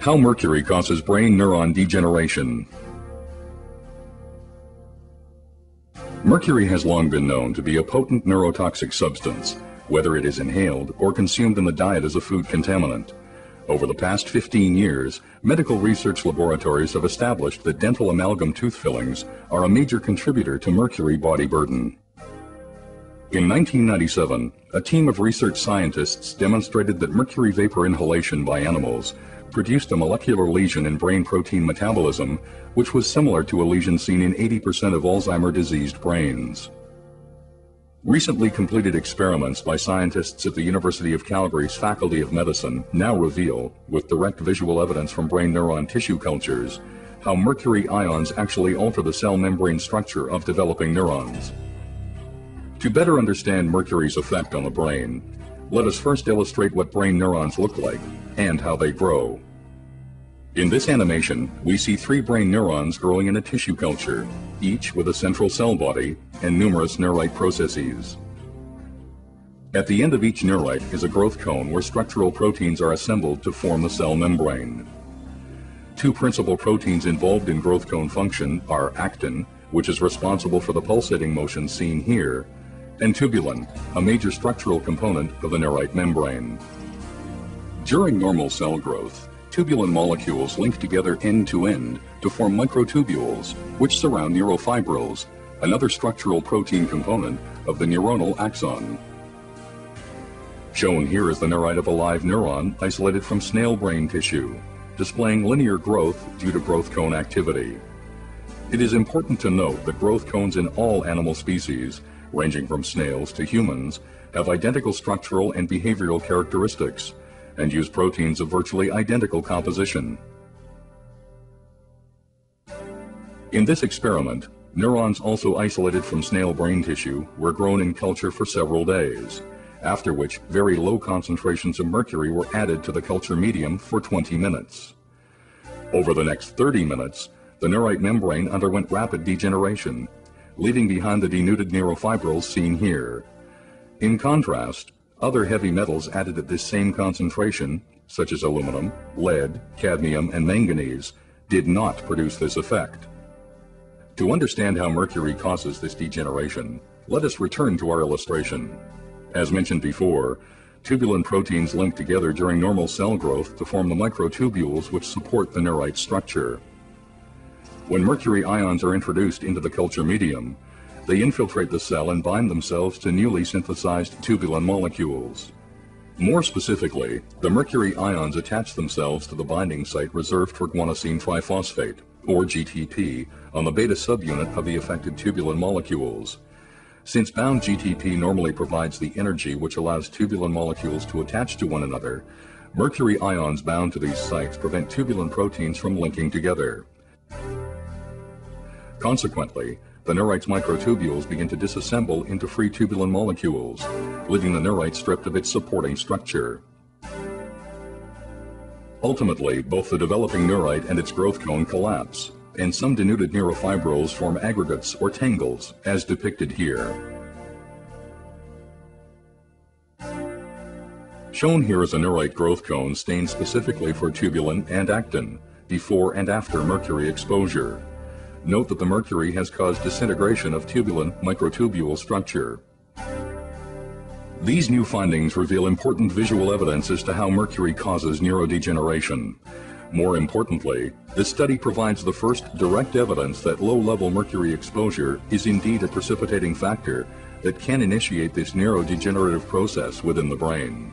How mercury causes brain neuron degeneration. Mercury has long been known to be a potent neurotoxic substance, whether it is inhaled or consumed in the diet as a food contaminant. Over the past 15 years, medical research laboratories have established that dental amalgam tooth fillings are a major contributor to mercury body burden. In 1997, a team of research scientists demonstrated that mercury vapor inhalation by animals produced a molecular lesion in brain protein metabolism, which was similar to a lesion seen in 80% of Alzheimer's diseased brains. Recently completed experiments by scientists at the University of Calgary's Faculty of Medicine now reveal, with direct visual evidence from brain neuron tissue cultures, how mercury ions actually alter the cell membrane structure of developing neurons. To better understand mercury's effect on the brain, let us first illustrate what brain neurons look like and how they grow. In this animation, we see 3 brain neurons growing in a tissue culture, each with a central cell body and numerous neurite processes. At the end of each neurite is a growth cone where structural proteins are assembled to form the cell membrane. 2 principal proteins involved in growth cone function are actin, which is responsible for the pulsating motion seen here, and tubulin, a major structural component of the neurite membrane. During normal cell growth, tubulin molecules link together end-to-end to form microtubules, which surround neurofibrils, another structural protein component of the neuronal axon. Shown here is the neurite of a live neuron isolated from snail brain tissue, displaying linear growth due to growth cone activity. It is important to note that growth cones in all animal species, ranging from snails to humans, have identical structural and behavioral characteristics and use proteins of virtually identical composition. In this experiment, neurons also isolated from snail brain tissue were grown in culture for several days, after which very low concentrations of mercury were added to the culture medium for 20 minutes. Over the next 30 minutes, the neurite membrane underwent rapid degeneration, leaving behind the denuded neurofibrils seen here. In contrast, other heavy metals added at this same concentration, such as aluminum, lead, cadmium, and manganese, did not produce this effect. To understand how mercury causes this degeneration, let us return to our illustration. As mentioned before, tubulin proteins link together during normal cell growth to form the microtubules which support the neurite structure. When mercury ions are introduced into the culture medium, they infiltrate the cell and bind themselves to newly synthesized tubulin molecules. More specifically, the mercury ions attach themselves to the binding site reserved for guanosine triphosphate, or GTP, on the beta subunit of the affected tubulin molecules. Since bound GTP normally provides the energy which allows tubulin molecules to attach to one another, mercury ions bound to these sites prevent tubulin proteins from linking together. Consequently, the neurite's microtubules begin to disassemble into free tubulin molecules, leaving the neurite stripped of its supporting structure. Ultimately, both the developing neurite and its growth cone collapse, and some denuded neurofibrils form aggregates or tangles, as depicted here. Shown here is a neurite growth cone stained specifically for tubulin and actin, before and after mercury exposure. Note that the mercury has caused disintegration of tubulin microtubule structure. These new findings reveal important visual evidence as to how mercury causes neurodegeneration. More importantly, this study provides the first direct evidence that low-level mercury exposure is indeed a precipitating factor that can initiate this neurodegenerative process within the brain.